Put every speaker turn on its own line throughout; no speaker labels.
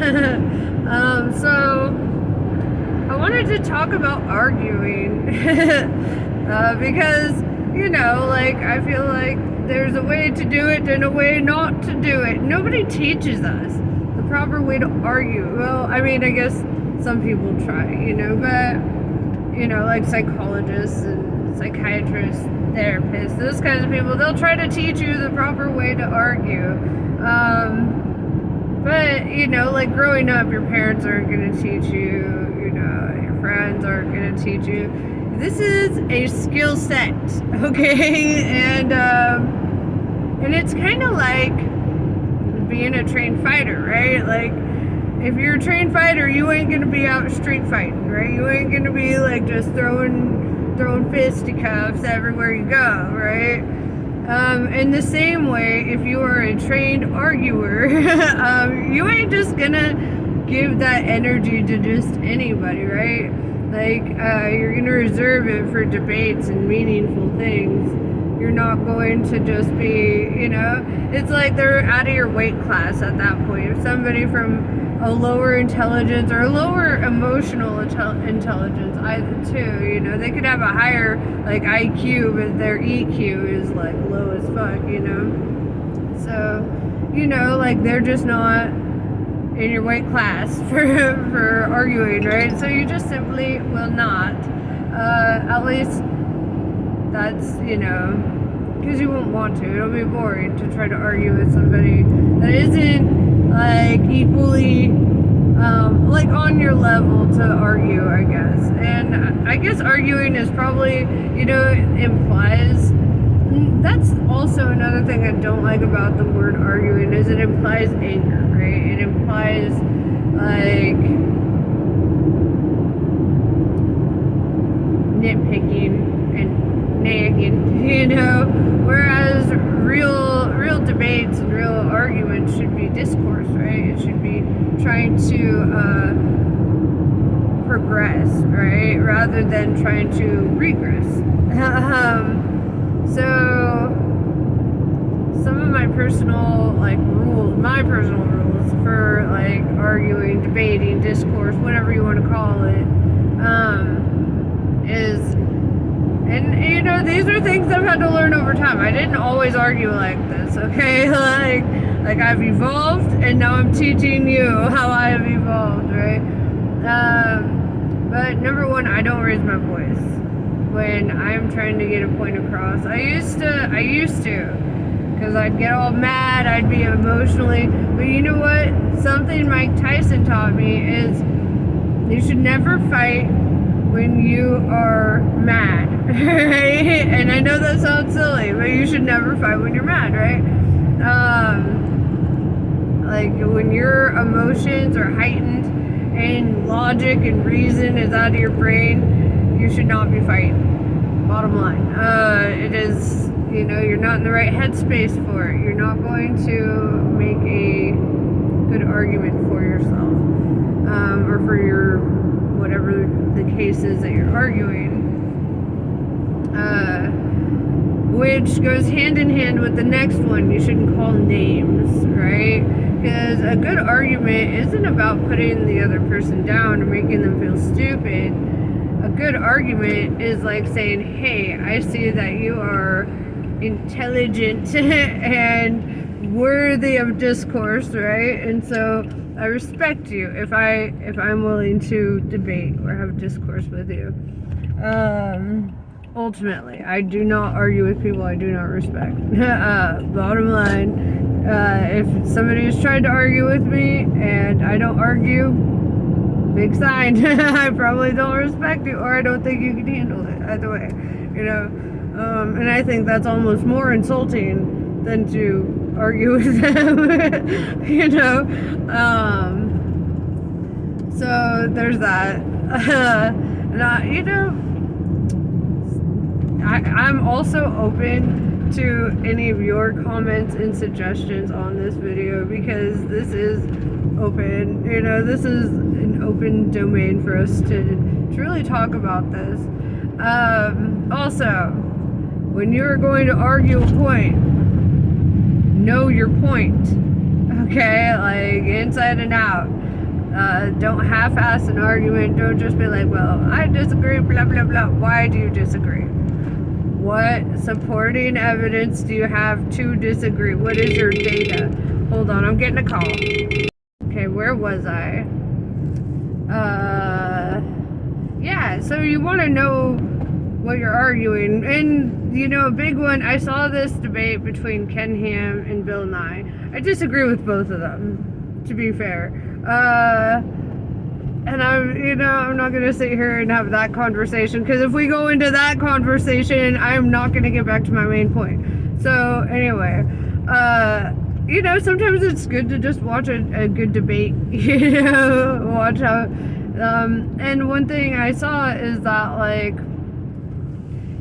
So I wanted to talk about arguing because, like, I feel like there's a way to do it and a way not to do it. Nobody teaches us the proper way to argue. Well, I mean, I guess some people try, but, like psychologists and psychiatrists, therapists, those kinds of people, they'll try to teach you the proper way to argue. But, like growing up, your parents aren't going to teach you, your friends aren't going to teach you. This is a skill set, okay? And it's kind of like being a trained fighter, right? Like, if you're a trained fighter, you ain't going to be out street fighting, right? You ain't going to be, like, just throwing fisticuffs everywhere you go, right? In the same way, if you are a trained arguer, you ain't just gonna give that energy to just anybody, right? Like, you're gonna reserve it for debates and meaningful things. You're not going to just be, it's like they're out of your weight class at that point. If somebody from a lower intelligence or a lower emotional intelligence, either too, they could have a higher, like, IQ, but their EQ is, like, low as fuck, So, like, they're just not in your weight class for arguing, right? So you just simply will not, at least that's, because you won't want to. It'll be boring to try to argue with somebody that isn't, like, equally, like, on your level to argue, I guess. And I guess arguing is probably, implies, that's also another thing I don't like about the word arguing, is it implies anger, right? It implies, like, nitpicking and nagging, whereas real debates and real arguments should be discourse, right? It should be trying to progress, right, rather than trying to regress. So some of my personal rules for, like, arguing, debating, discourse, whatever you want to call it, is, and these are things I've had to learn over time. I didn't always argue like this, okay? Like I've evolved, and now I'm teaching you how I have evolved, right? But number one, I don't raise my voice when I'm trying to get a point across. I used to, because I'd get all mad, I'd be emotionally, but you know what? Something Mike Tyson taught me is you should never fight when you are mad, right? And I know that sounds silly, but you should never fight when you're mad, right? Like, when your emotions are heightened and logic and reason is out of your brain, you should not be fighting. Bottom line. It is, you're not in the right headspace for it. You're not going to make a good argument for yourself, or for your, whatever the case is that you're arguing. Which goes hand in hand with the next one. You shouldn't call names, right? Because a good argument isn't about putting the other person down or making them feel stupid. A good argument is like saying, hey, I see that you are intelligent and worthy of discourse, right? And so I respect you if I'm willing to debate or have discourse with you. Ultimately, I do not argue with people I do not respect. Bottom line, if somebody has tried to argue with me and I don't argue, big sign. I probably don't respect you, or I don't think you can handle it. Either way, and I think that's almost more insulting than to argue with them. So there's that. I'm also open to any of your comments and suggestions on this video, because this is open. This is an open domain for us to really talk about this. Also, when you're going to argue a point, know your point. Okay, like inside and out. Don't half-ass an argument. Don't just be like, well, I disagree, blah, blah, blah. Why do you disagree? What supporting evidence do you have to disagree? What is your data? Hold on, I'm getting a call. Okay, where was I? Yeah, so you want to know what you're arguing. And, you know, a big one, I saw this debate between Ken Ham and Bill Nye. I disagree with both of them, to be fair. And I'm not going to sit here and have that conversation, because if we go into that conversation, I'm not going to get back to my main point. So, anyway, sometimes it's good to just watch a good debate, watch how, and one thing I saw is that, like,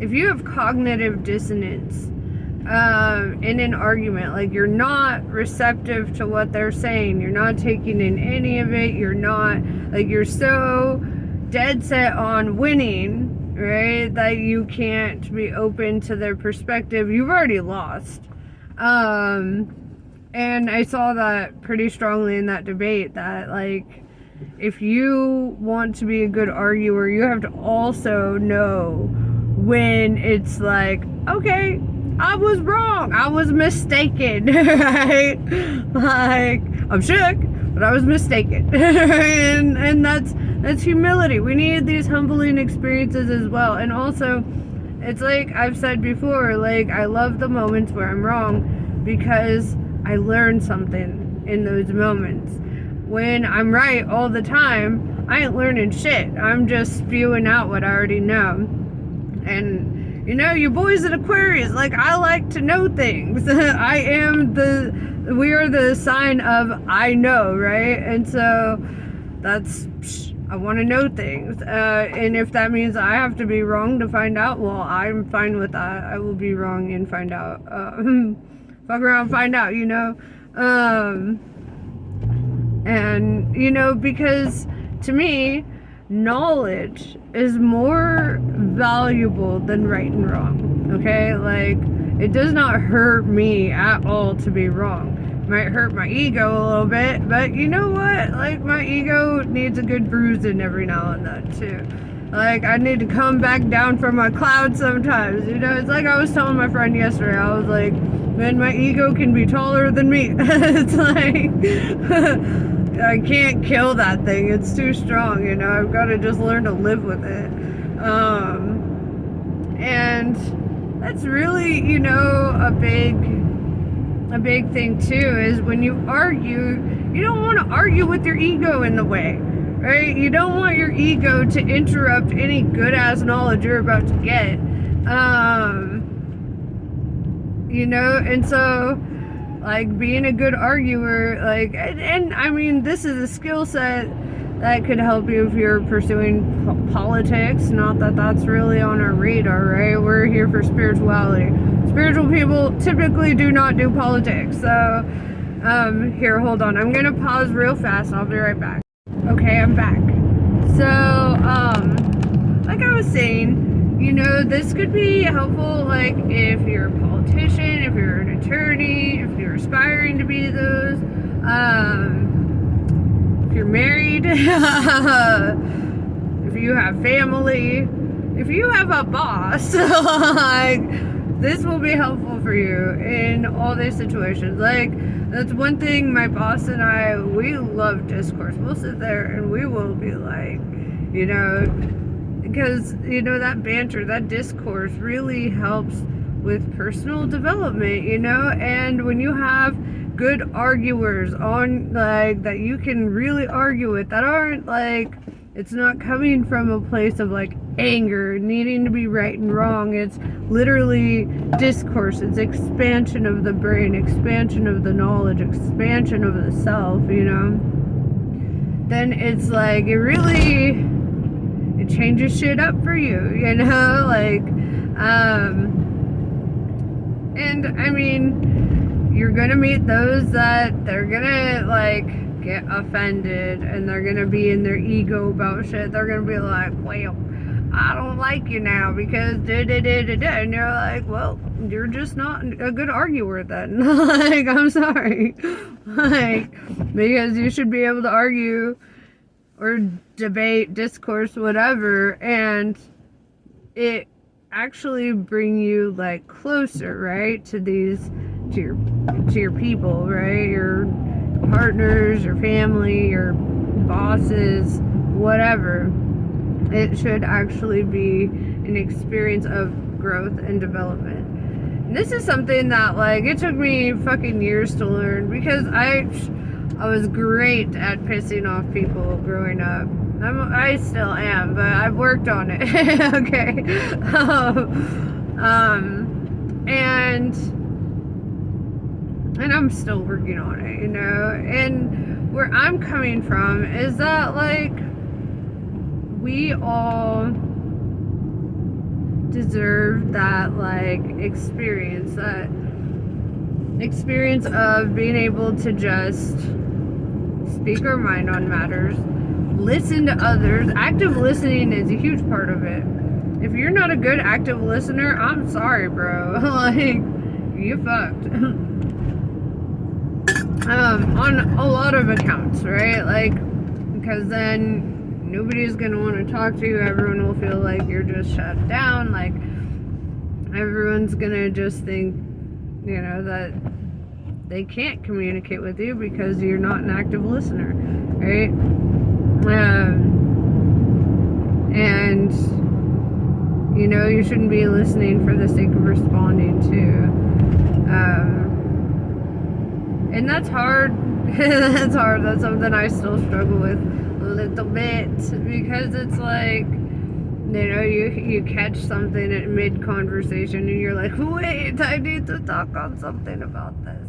if you have cognitive dissonance in an argument, like you're not receptive to what they're saying, you're not taking in any of it, you're so dead set on winning, right, that you can't be open to their perspective, you've already lost. And I saw that pretty strongly in that debate, that, like, if you want to be a good arguer, you have to also know when it's like, okay, I was wrong, I was mistaken, right? Like, I'm shook, but I was mistaken. and that's humility. We need these humbling experiences as well. And also, it's like I've said before, like, I love the moments where I'm wrong, because I learn something in those moments. When I'm right all the time, I ain't learning shit. I'm just spewing out what I already know. And, you boys at Aquarius, like, I like to know things. we are the sign of I know, right? And so I want to know things. And if that means I have to be wrong to find out, well, I'm fine with that. I will be wrong and find out. Fuck around, find out, And, because to me, knowledge is more valuable than right and wrong, okay? Like, it does not hurt me at all to be wrong. It might hurt my ego a little bit, but you know what? Like, my ego needs a good bruising every now and then, too. Like, I need to come back down from my cloud sometimes, It's like I was telling my friend yesterday, I was like, man, my ego can be taller than me. It's like, I can't kill that thing. It's too strong, I've got to just learn to live with it. And that's really, a big thing too, is when you argue, you don't want to argue with your ego in the way, right? You don't want your ego to interrupt any good ass knowledge you're about to get. And so, like, being a good arguer, like, and I mean, this is a skill set that could help you if you're pursuing politics. Not that that's really on our radar, right? We're here for spirituality. Spiritual people typically do not do politics. So, here, hold on. I'm gonna pause real fast. I'll be right back. Okay, I'm back. So, like I was saying, this could be helpful, like, if you're a politician, if you're an attorney, if you're aspiring to be those, if you're married, if you have family, if you have a boss, like, this will be helpful for you in all these situations. Like, that's one thing my boss and I, we love discourse. We'll sit there and we will be like, because, that banter, that discourse really helps with personal development, and when you have good arguers on, like, that you can really argue with, that aren't, like, it's not coming from a place of, like, anger, needing to be right and wrong. It's literally discourse. It's expansion of the brain, expansion of the knowledge, expansion of the self, then it's like, it changes shit up for you, like, and I mean, you're gonna meet those that they're gonna, like, get offended, and they're gonna be in their ego about shit. They're gonna be like, well, I don't like you now because da-da-da-da-da, and you're like, well, you're just not a good arguer then. Like, I'm sorry. Like, because you should be able to argue or debate, discourse, whatever, and it actually bring you like closer, right, to your people, right, your partners, your family, your bosses, whatever. It should actually be an experience of growth and development. And this is something that, like, it took me fucking years to learn, because I was great at pissing off people growing up. I still am, but I've worked on it. Okay. And I'm still working on it, you know. And where I'm coming from is that, like, we all deserve that, like, experience of being able to just speak our mind on matters, listen to others. Active listening is a huge part of it. If you're not a good active listener, I'm sorry, bro. Like, you fucked. On a lot of accounts, right? Like, because then nobody's gonna want to talk to you. Everyone will feel like you're just shut down. Like, everyone's gonna just think, you know, that they can't communicate with you because you're not an active listener, right? And you know, you shouldn't be listening for the sake of responding to. And that's hard. That's hard. That's something I still struggle with a little bit, because it's like, you know, you catch something at mid-conversation and you're like, wait, I need to talk on something about this.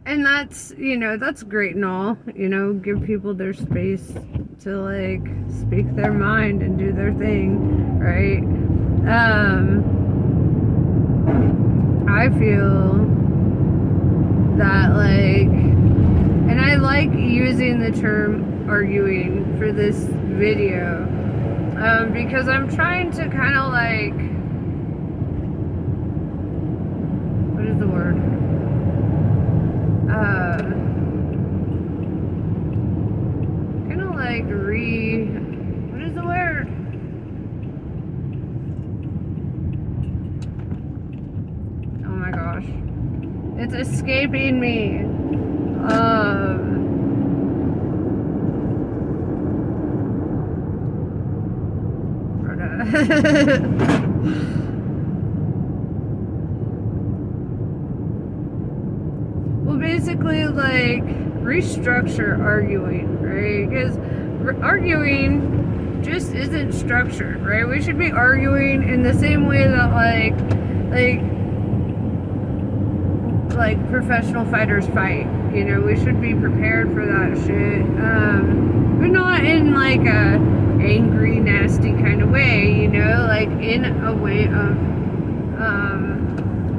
And that's, you know, that's great and all, you know, give people their space to, like, speak their mind and do their thing, right? I feel that, like, and I like using the term arguing for this video, because I'm trying to kind of, like, what is the word? Kind of like what is the word? Oh my gosh. It's escaping me. Well, basically, like, restructure arguing, right? Because arguing just isn't structured, right? We should be arguing in the same way that, like professional fighters fight. You know, we should be prepared for that shit, but not in, like, a angry, nasty kind of way, you know, like in a way of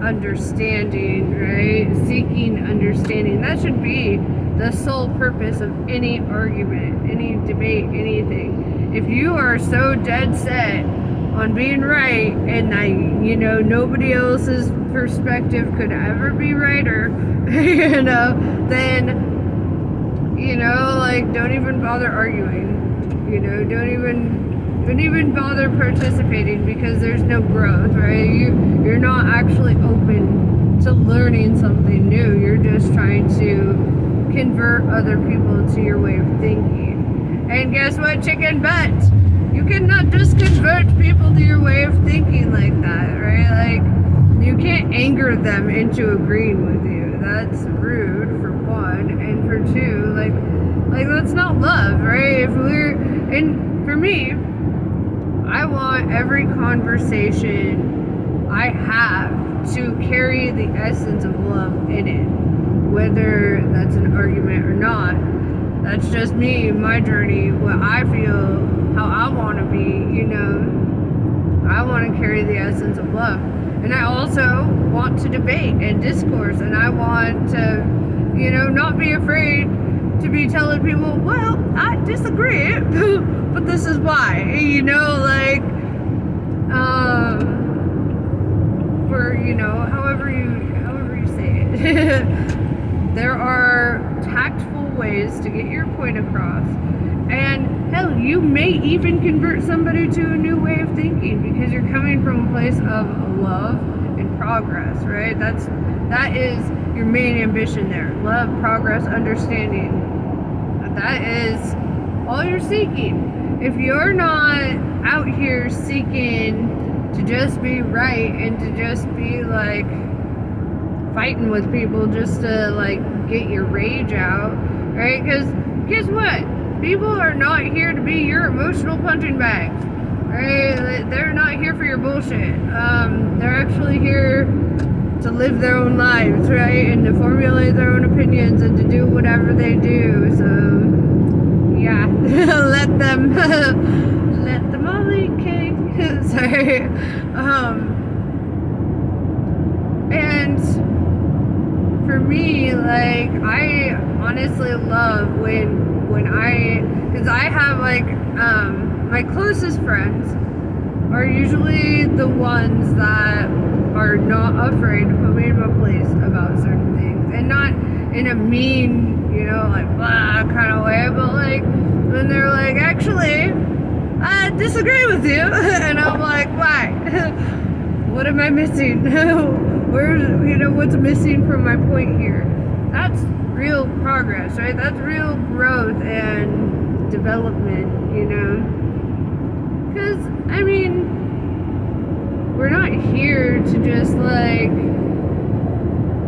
understanding, right? Seeking understanding. That should be the sole purpose of any argument, any debate, anything. If you are so dead set on being right, and you know, nobody else's perspective could ever be righter, you know, then, you know, like, don't even bother arguing. You know, don't even bother participating, because there's no growth, right? You're not actually open to learning something new. You're just trying to convert other people to your way of thinking. And guess what, chicken butt? You cannot just convert people to your way of thinking like that, right? Like, you can't anger them into agreeing with you. That's rude, for one, and for two, like that's not love, right? And for me, I want every conversation I have to carry the essence of love in it, whether that's an argument or not. That's just me, my journey, what I feel, how I want to be, you know. I want to carry the essence of love. And I also want to debate and discourse, and I want to, you know, not be afraid to be telling people, well, I disagree, but this is why, you know, like, for, you know, however you say it. There are tactful ways ways to get your point across. And hell, you may even convert somebody to a new way of thinking because you're coming from a place of love and progress, right? That is your main ambition there. Love, progress, understanding. That is all you're seeking. If you're not out here seeking to just be right and to just be like fighting with people just to like get your rage out, right? Because guess what? People are not here to be your emotional punching bags, right? They're not here for your bullshit. They're actually here to live their own lives, right? And to formulate their own opinions and to do whatever they do. So, yeah, let them all eat cake. Sorry. And for me, like, I honestly love because I have like, my closest friends are usually the ones that are not afraid to put me in my place about certain things, and not in a mean, like blah kind of way, but like when they're like, actually, I disagree with you, and I'm like, why? What am I missing? What's missing from my point here? That's real progress, right? That's real growth and development, because I mean, we're not here to just like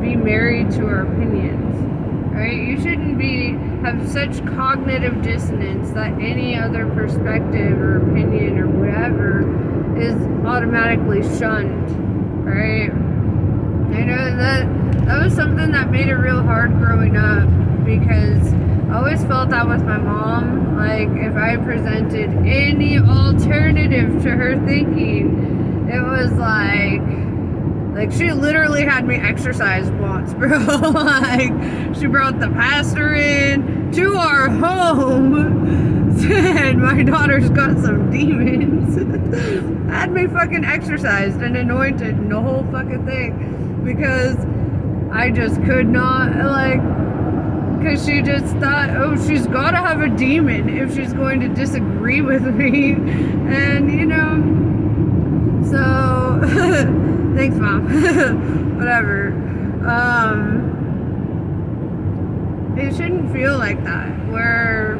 be married to our opinions, right? You shouldn't have such cognitive dissonance that any other perspective or opinion or whatever is automatically shunned, right? I know that was something that made it real hard growing up, because I always felt that with my mom. Like, if I presented any alternative to her thinking, it was like she literally had me exercise once, bro. Like, she brought the pastor in to our home, said my daughter's got some demons, had me fucking exercised and anointed and the whole fucking thing, because I just could not, like, because she just thought, oh, she's got to have a demon if she's going to disagree with me. And, so, thanks, Mom. Whatever. It shouldn't feel like that, where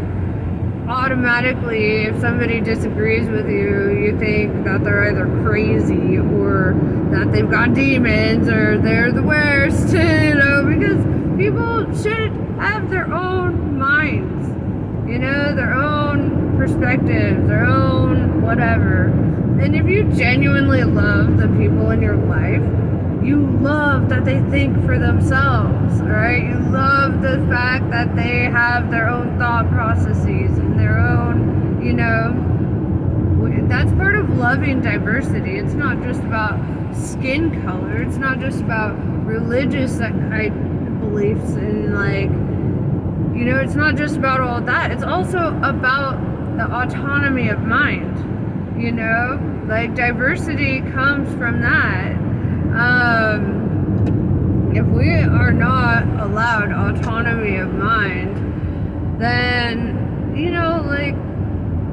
automatically, if somebody disagrees with you, you think that they're either crazy or that they've got demons or they're the worst, because people should have their own minds, their own perspectives, their own whatever. And if you genuinely love the people in your life, you love that they think for themselves, right? You love the fact that they have their own thought processes and their own, that's part of loving diversity. It's not just about skin color. It's not just about religious beliefs and like, it's not just about all that. It's also about the autonomy of mind, like diversity comes from that. If we are not allowed autonomy of mind, then, like,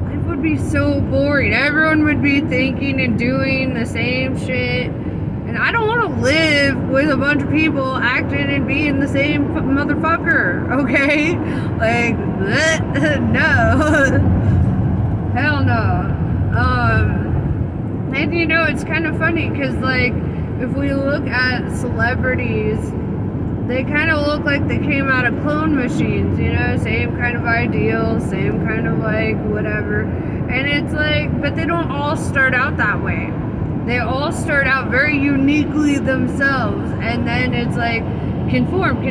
life would be so boring. Everyone would be thinking and doing the same shit. And I don't want to live with a bunch of people acting and being the same motherfucker, okay? Like, no. Hell no. And it's kind of funny because, like, if we look at celebrities, they kind of look like they came out of clone machines, same kind of ideals, same kind of like whatever. And it's like, but they don't all start out that way. They all start out very uniquely themselves, and then it's like conform,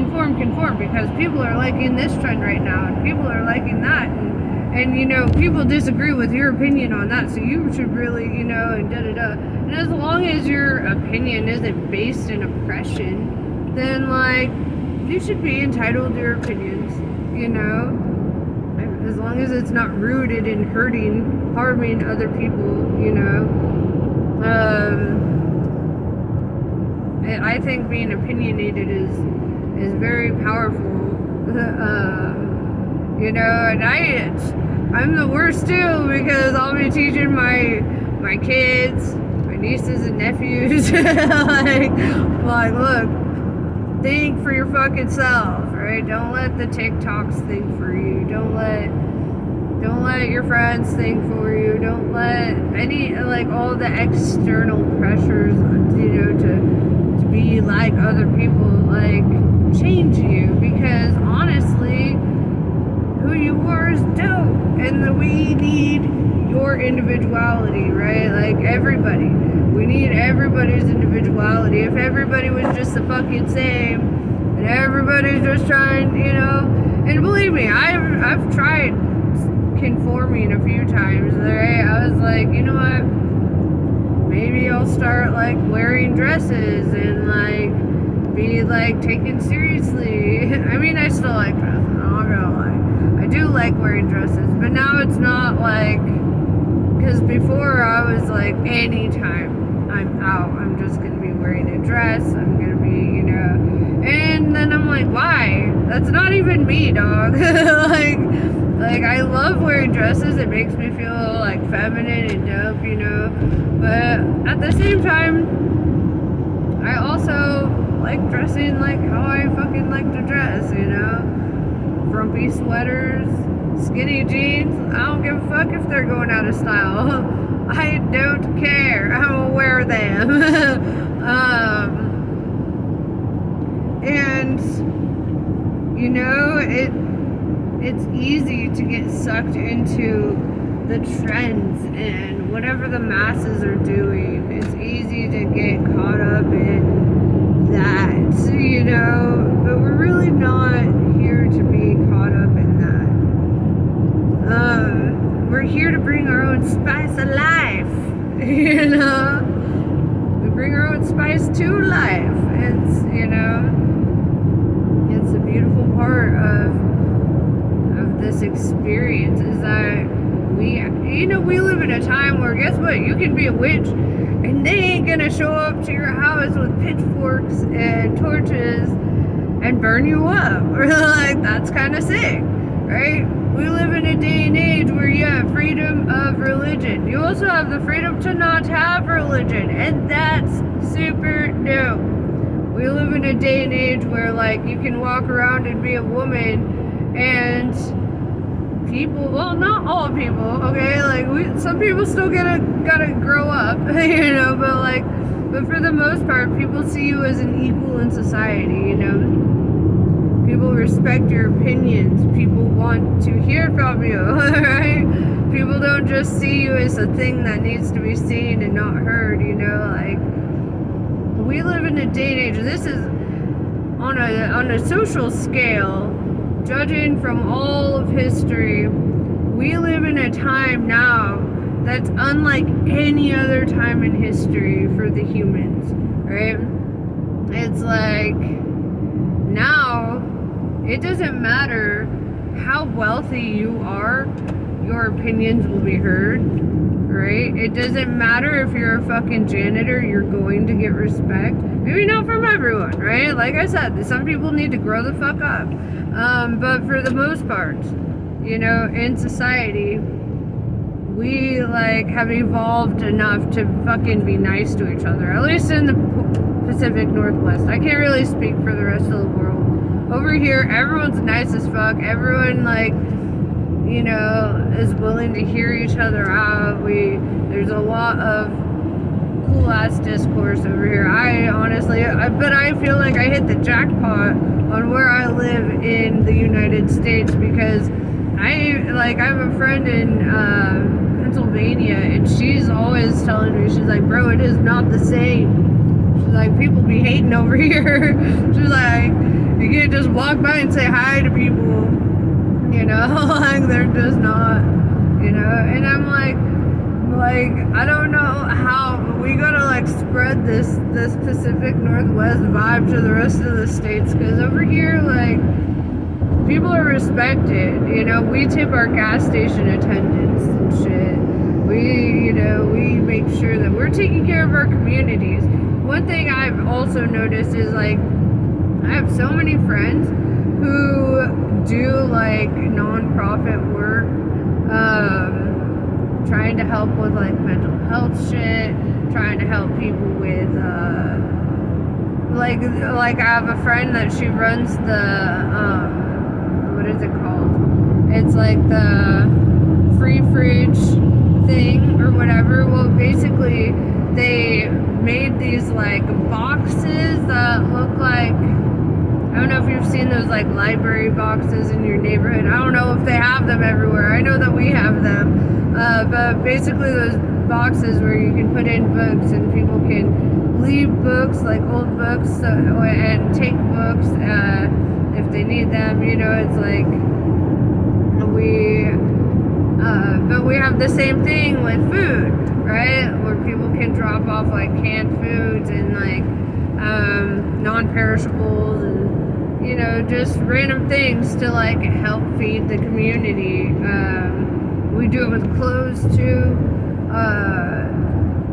because people are liking this trend right now, and people are liking that, and people disagree with your opinion on that, so you should really, and da-da-da. And as long as your opinion isn't based in oppression, then, like, you should be entitled to your opinions, as long as it's not rooted in harming other people, I think being opinionated is very powerful. you know, and I'm the worst too, because I'll be teaching my kids, my nieces and nephews, like, look, think for your fucking self, right? Don't let the TikToks think for you. Don't let your friends think for you. Don't let any, like, all the external pressures, you know, to be like other people, like, change you, because honestly, who you are is dope, and we need your individuality, right? Like, everybody, we need everybody's individuality. If everybody was just the fucking same, and everybody's just trying, you know, and believe me, I've tried conforming a few times, right? I was like, you know what, maybe I'll start, like, wearing dresses and, like, be, like, taken seriously. I mean, I still like dresses, I'm not gonna lie. I do like wearing dresses, but now it's not like, because before I was like, anytime I'm out, I'm just gonna be wearing a dress, I'm gonna be, you know, and then I'm like, why? That's not even me, dog. Like, I love wearing dresses. It makes me feel, like, feminine and dope, you know. But at the same time, I also like dressing like how I fucking like to dress, you know. Frumpy sweaters, skinny jeans. I don't give a fuck if they're going out of style. I don't care. I will wear them. And, you know, it's easy to get sucked into the trends and whatever the masses are doing. It's easy to get caught up in that, you know, but we're really not here to be caught up in that. We're here to bring our own spice of life, you know. We bring our own spice to life. It's, you know, it's a beautiful part of this experience, is that we live in a time where, guess what, you can be a witch and they ain't gonna show up to your house with pitchforks and torches and burn you up. Like, that's kind of sick, right? We live in a day and age where you have freedom of religion. You also have the freedom to not have religion, and that's super dope. We live in a day and age where, like, you can walk around and be a woman, and people, well, not all people, okay, like, some people still gotta grow up, you know, but for the most part, people see you as an equal in society, you know. People respect your opinions. People want to hear from you, right? People don't just see you as a thing that needs to be seen and not heard, you know, like, we live in a day and age, this is on a social scale, judging from all of history, we live in a time now that's unlike any other time in history for the humans, right? It's like, now, it doesn't matter how wealthy you are, your opinions will be heard, right? It doesn't matter if you're a fucking janitor, you're going to get respect. Maybe not from everyone, right? Like I said, some people need to grow the fuck up. But for the most part, you know, in society, we, like, have evolved enough to fucking be nice to each other. At least in the Pacific Northwest. I can't really speak for the rest of the world. Over here, everyone's nice as fuck. Everyone, like, you know, is willing to hear each other out. There's a lot of cool ass discourse over here. I honestly, but I feel like I hit the jackpot on where I live in the United States, because I have a friend in Pennsylvania, and she's always telling me, she's like, bro, it is not the same. She's like, people be hating over here. She's like, you can't just walk by and say hi to people, you know, like, they're just not, you know. And I'm like, I don't know how, but we gotta, like, spread this Pacific Northwest vibe to the rest of the states, because over here, like, people are respected, you know. We tip our gas station attendants and shit. We make sure that we're taking care of our communities. One thing I've also noticed is, like, I have so many friends who do like nonprofit work, trying to help with like mental health shit, trying to help people with like I have a friend that she runs the what is it called? It's like the free fridge thing or whatever. Well, basically they made these like boxes that look like, I don't know if you've seen those like library boxes in your neighborhood. I don't know if they have them everywhere. I know that we have them. But basically those boxes where you can put in books and people can leave books, like old books, and take books if they need them. You know, it's like but we have the same thing with food, right? Where people can drop off like canned foods and like non-perishables and, you know, just random things to like help feed the community. We do it with clothes too.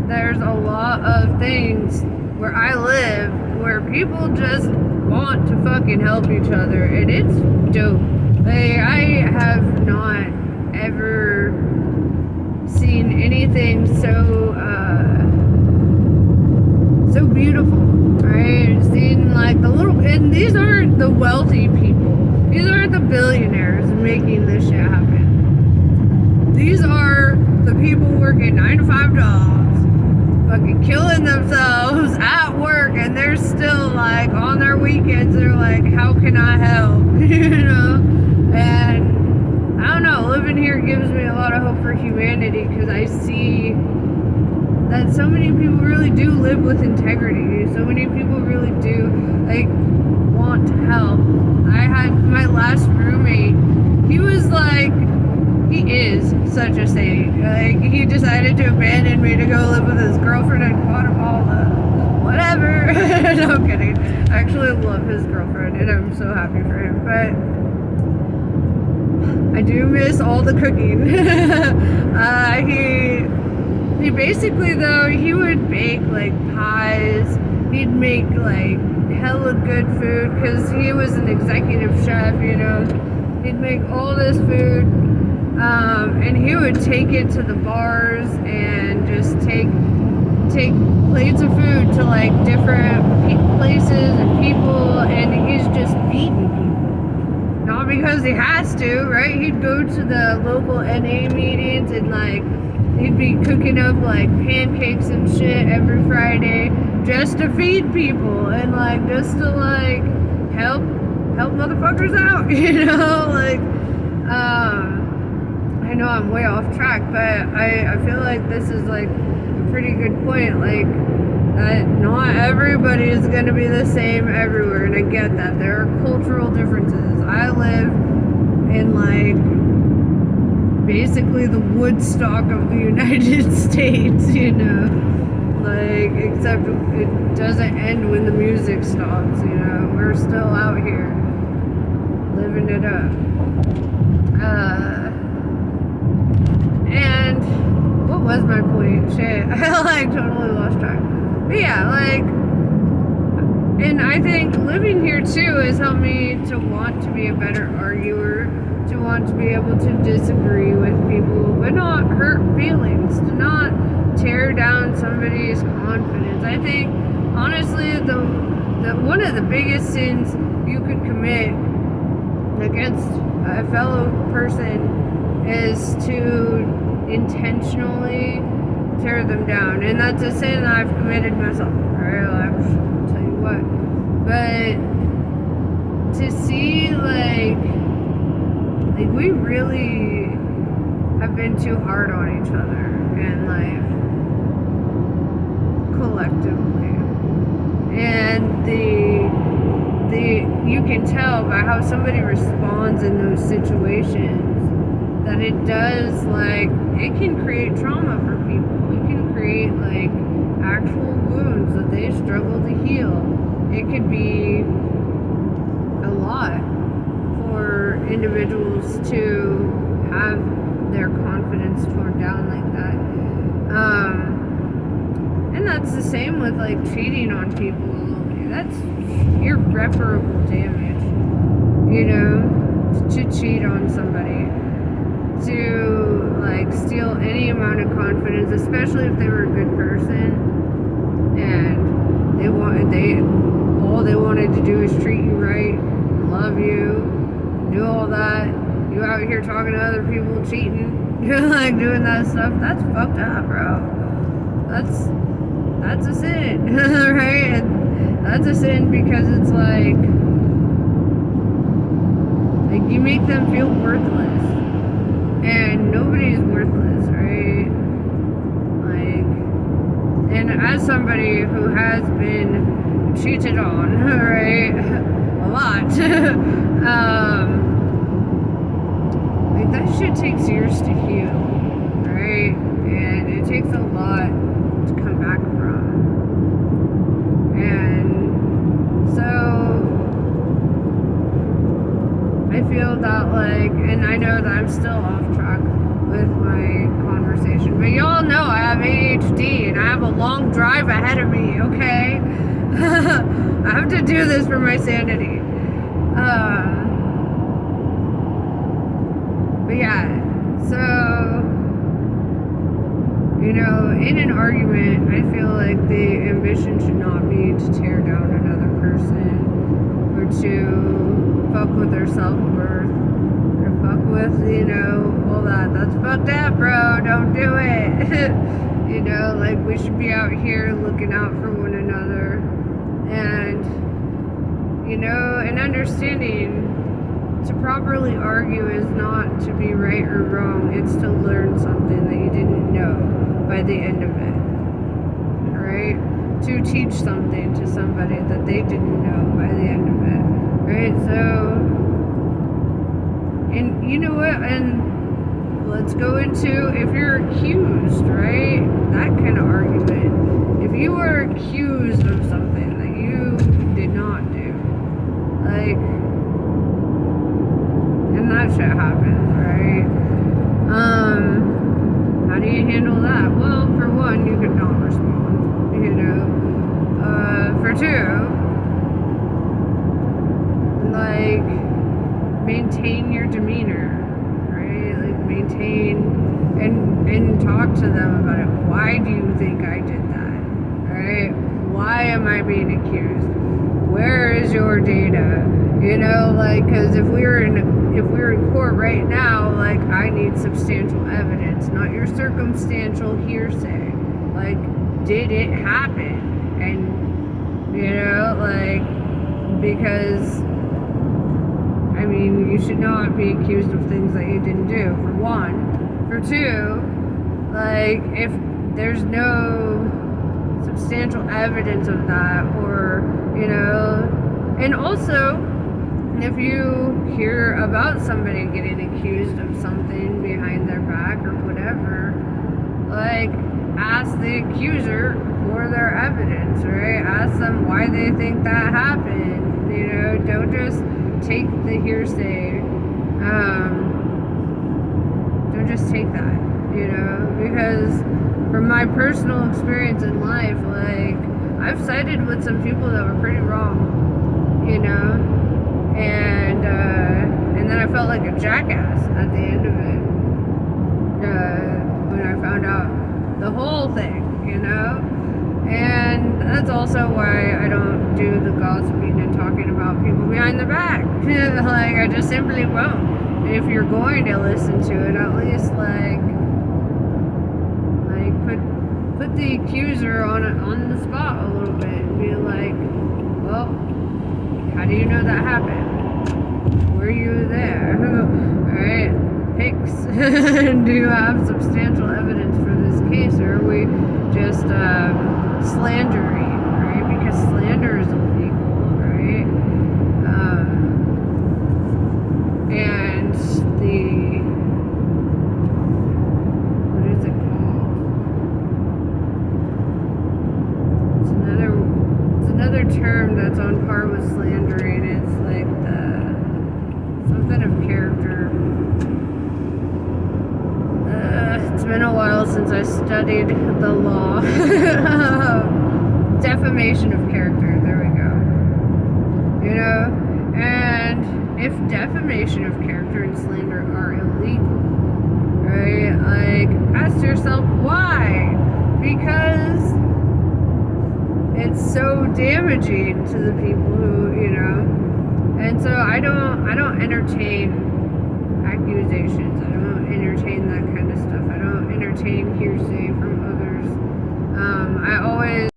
There's a lot of things where I live where people just want to fucking help each other, and it's dope. Like, I have not ever seen anything so beautiful, right? Seen like the little, and these aren't the wealthy people. These aren't the billionaires making this shit happen. These are the people working 9-to-5 jobs, fucking killing themselves at work, and they're still like on their weekends. They're like, how can I help? You know, and I don't know. Living here gives me a lot of hope for humanity because I see that so many people really do live with integrity. So many people really do like want to help. I had my last roommate. He was like, he is such a saint. Like, he decided to abandon me to go live with his girlfriend in Guatemala. Whatever. No, I'm kidding. I actually love his girlfriend, and I'm so happy for him. But I do miss all the cooking. He basically, though, he would bake like pies. He'd make like hella good food because he was an executive chef, you know. He'd make all this food, and he would take it to the bars and just take plates of food to like different places and people, and he's just feeding people. Not because he has to, right? He'd go to the local NA meetings and like he'd be cooking up like pancakes and shit every Friday just to feed people and like just to like help motherfuckers out, you know? Like, I know I'm way off track, but I feel like this is like a pretty good point. Like, not everybody is going to be the same everywhere, and I get that. There are cultural differences. I live in like basically the Woodstock of the United States, you know, like, except it doesn't end when the music stops, you know. We're still out here living it up. And what was my point? Shit, I like totally lost track. But yeah, like, and I think living here too has helped me to want to be a better arguer, to want to be able to disagree with people, but not hurt feelings, to not tear down somebody's confidence. I think, honestly, the one of the biggest sins you could commit against a fellow person is to intentionally tear them down. And that's a sin that I've committed myself, right? I'll tell you what. But to see, like we really have been too hard on each other in life, collectively. And you can tell by how somebody responds in those situations that it does, like, it can create trauma for people. It can create, like, actual wounds that they struggle to heal. It could be a lot for individuals to have their confidence torn down like that. And that's the same with, like, cheating on people. That's irreparable damage. you know, to cheat on somebody, to like steal any amount of confidence, especially if they were a good person and all they wanted to do is treat you right, love you, do all that. You out here talking to other people, cheating, like doing that stuff. That's fucked up, bro. That's a sin, right? And that's a sin because it's like you make them feel worthless, and nobody's worthless, right? Like, and as somebody who has been cheated on, right, a lot, like that shit takes years to heal, right? And it takes a lot to come back from. And so I feel that like, and I know that I'm still off track with my conversation, but y'all know I have ADHD and I have a long drive ahead of me, okay? I have to do this for my sanity. But yeah, so, you know, in an argument, I feel like the ambition should not be to tear down another person or to fuck with their self-worth or fuck with, you know, all that. That's fucked up, bro. Don't do it. You know, like we should be out here looking out for one another and, you know, and understanding to properly argue is not to be right or wrong. It's to learn something that you didn't know by the end of it, right? To teach something to somebody that they didn't know by the end of it, right? So, and you know what? And let's go into if you're accused, right? That kind of argument. If you were accused of something that you did not do, like, and that shit happens, right? How do you handle that? Well, for one, you could not respond, you know. For two, like, maintain your demeanor, right? Like, maintain and talk to them about it. Why do you think I did that? Right? Why am I being accused? Where is your data? You know, like, because if we were in court right now, like, I need substantial evidence, not your circumstantial hearsay. Like, did it happen? And, you know, like, because, I mean, you should not be accused of things that you didn't do, for one. For two, like, if there's no substantial evidence of that, or, you know, and also, if you hear about somebody getting accused of something behind their back or whatever, like, ask the accuser for their evidence, right? Ask them why they think that happened. You know, don't just take the hearsay. Don't just take that, you know, because from my personal experience in life, like, I've sided with some people that were pretty wrong, you know. And then I felt like a jackass at the end of it when I found out the whole thing, you know. And that's also why I don't do the gossiping and talking about people behind their back. Like, I just simply won't. And if you're going to listen to it, at least like put the accuser on the spot a little bit and be like, well, how do you know that happened? Were you there? Alright, pics. Do you have substantial evidence for this case, or are we just slandering, right? Because slander is illegal, right? And what is it called? It's another term that's on par with slandering. It's like something of character. It's been a while since I studied the law. Defamation of character, there we go. You know, and if defamation of character and slander are illegal, right? Like, ask yourself why. Because it's so damaging to the people who, and so I don't entertain accusations. I don't entertain that kind of stuff. I don't entertain hearsay from others. I always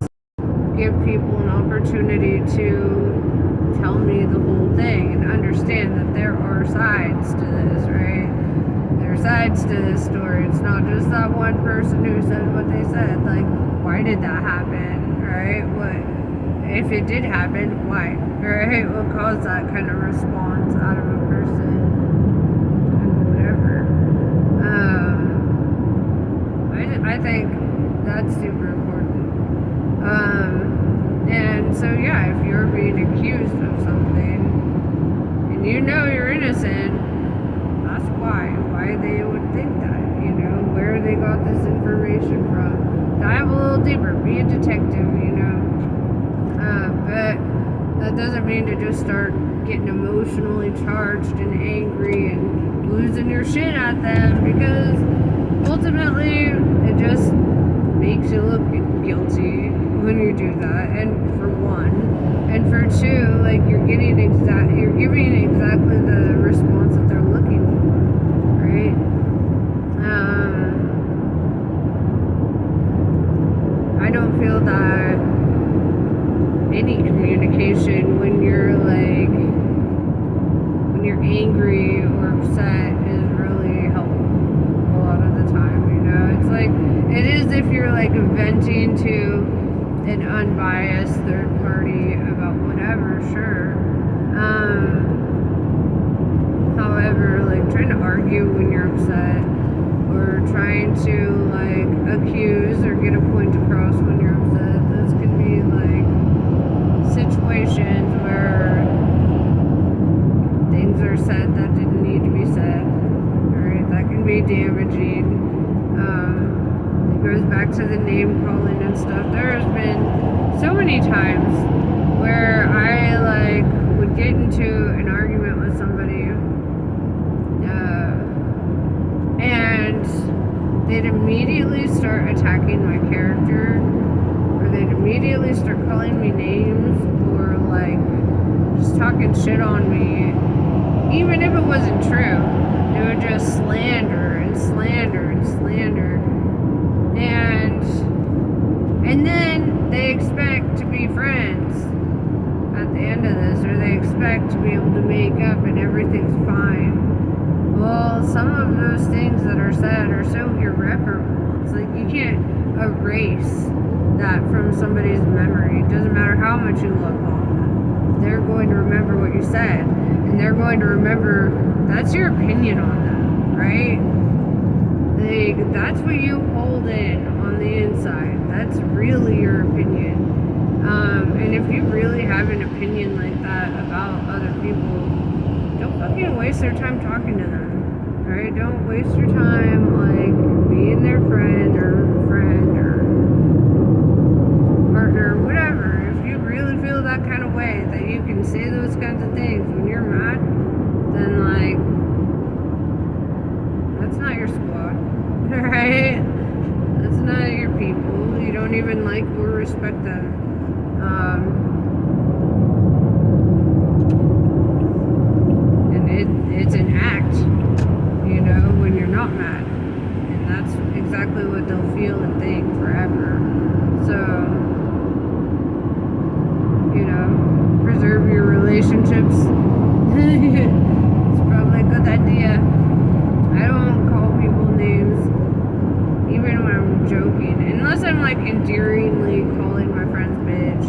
give people an opportunity to tell me the whole thing and understand that there are sides to this, right? There are sides to this story. It's not just that one person who said what they said. Like, why did that happen, right? What if it did happen? Why, right? What caused that kind of response out of a person and whatever? I think that's super important. And so yeah, if you're being accused of something and you're innocent, that's why they would think that, where they got this information from. Dive a little deeper, be a detective, but that doesn't mean to just start getting emotionally charged and angry and losing your shit at them, because ultimately it just makes you look guilty when you do that. And for one, and for two, like, you're giving exactly the response that they're looking for, right? I don't feel that any communication when you're angry or upset is really helpful a lot of the time. It's like, it is if you're like venting to an unbiased third party about whatever, sure. However, like, trying to argue when you're upset, or trying to like accuse or get a point across when you're upset, those can be like situations where things are said that didn't need to be said, right? That can be damaging. It goes back to the name calling and stuff. There has been so many times where I like would get into an argument with somebody, and they'd immediately start attacking my character, or they'd immediately start calling me names, or like just talking shit on me, even if it wasn't true. They would just slander and slander and slander, and then they expect to be friends at the end of this, or they expect to be able to make up and everything's fine. Well, some of those things that are said are so irreparable. It's like, you can't erase that from somebody's memory. It doesn't matter how much you love them. They're going to remember what you said, and they're going to remember that's your opinion on them, right? Like, that's what you hold in on the inside. That's really your opinion. And if you really have an opinion like that about other people, don't fucking waste their time talking to them, right? Don't waste your time, like, being their friend or partner, whatever. If you really feel that kind of way, that you can say those kinds of things when you're mad, then, like, that's not your squad, right? That's not your people. You don't even like or respect them. And it's an act, when you're not mad. And that's exactly what they'll feel and think forever. So, preserve your relationships. It's probably a good idea. I don't call people names, even when I'm joking, unless I'm like endearingly calling my friends bitch.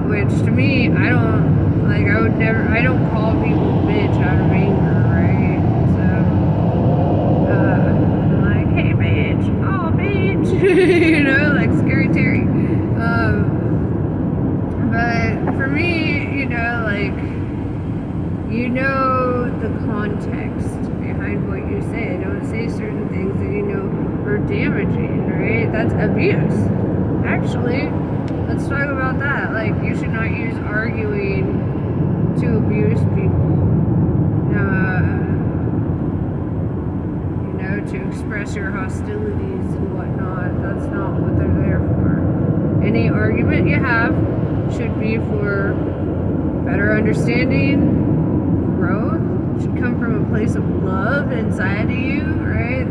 Which to me, I don't call people bitch out of anger, right? So, I'm like, hey bitch, oh bitch, like Scary Terry. But for me, the context behind what you say. Don't say certain things that are damaging, right? That's abuse. Actually, let's talk about that. Like, you should not use arguing to abuse people. To express your hostilities and whatnot. That's not what they're there for. Any argument you have should be for better understanding, growth. It should come from a place of love inside of you, right?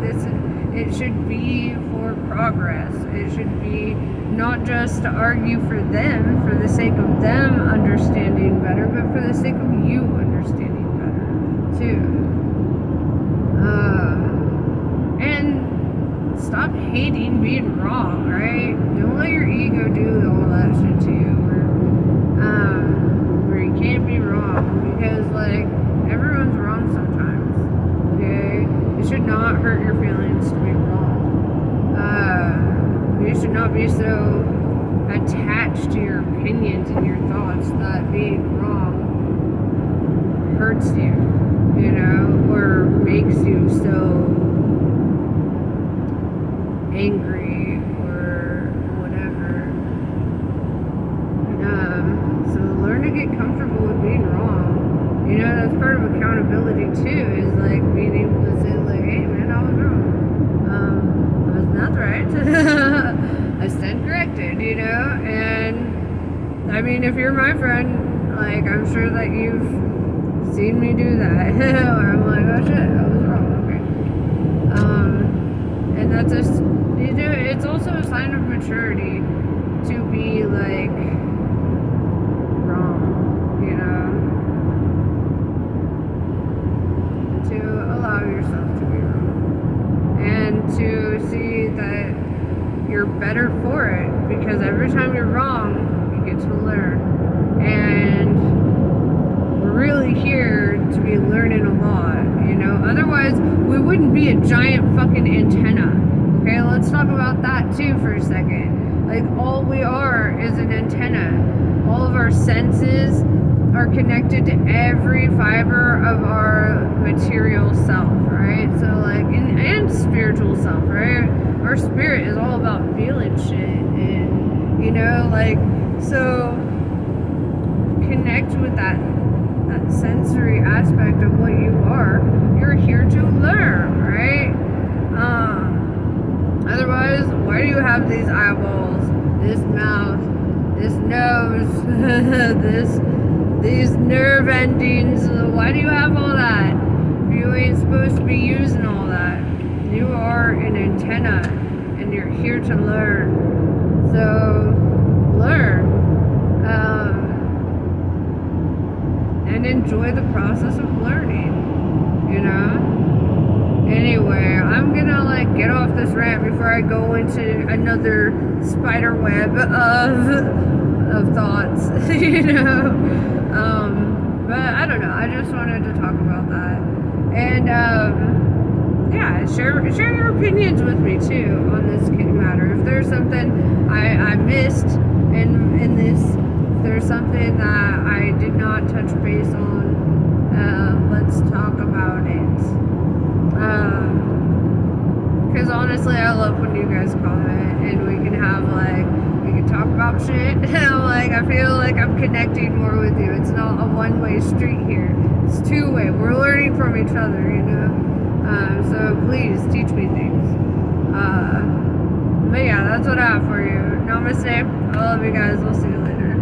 It should be for progress. It should be not just to argue for them, for the sake of them understanding better, but for the sake of you understanding better, too. And stop hating being wrong, right? Don't let your ego do all that shit to you, where you can't be wrong, because like everyone's wrong sometimes. Okay, it should not hurt your feelings to be wrong. You should not be so attached to your opinions and your thoughts that being wrong hurts you, or makes you so angry or whatever. So learn to get comfortable with being wrong. That's part of accountability too, is like being able to say like, hey man, I was wrong. I was not right. I stand corrected, and I mean, if you're my friend, like I'm sure that you've seen me do that. Where I'm like, oh shit, I was wrong. Okay. And that's just, it's also a sign of maturity to be like wrong, to allow yourself to be wrong, and to see that you're better for it, because every time you're wrong, you get to learn. And we're really here to be learning a lot, otherwise we wouldn't be a giant fucking antenna. Okay, let's talk about that too for a second. Like, all we are is an antenna. All of our senses are connected to every fiber of our material self, right? So like, and spiritual self, right? Our spirit is all about feeling shit, and so connect with that sensory aspect of what you are. You're here to learn, right? Otherwise, why do you have these eyeballs, this mouth, this nose, these nerve endings? Why do you have all that? You ain't supposed to be using all that. You are an antenna, and you're here to learn. So, learn. And enjoy the process of learning, Anyway, I'm gonna get off this rant before I go into another spider web of thoughts, But I don't know. I just wanted to talk about that, and yeah, share your opinions with me too on this matter. If there's something I missed in this, if there's something that I did not touch base on, let's talk about it. Because honestly, I love when you guys comment and we can have we can talk about shit. I feel like I'm connecting more with you. It's not a one-way street here. It's two-way. We're learning from each other, So please teach me things. But yeah, that's what I have for you. Namaste. I love you guys. We'll see you later.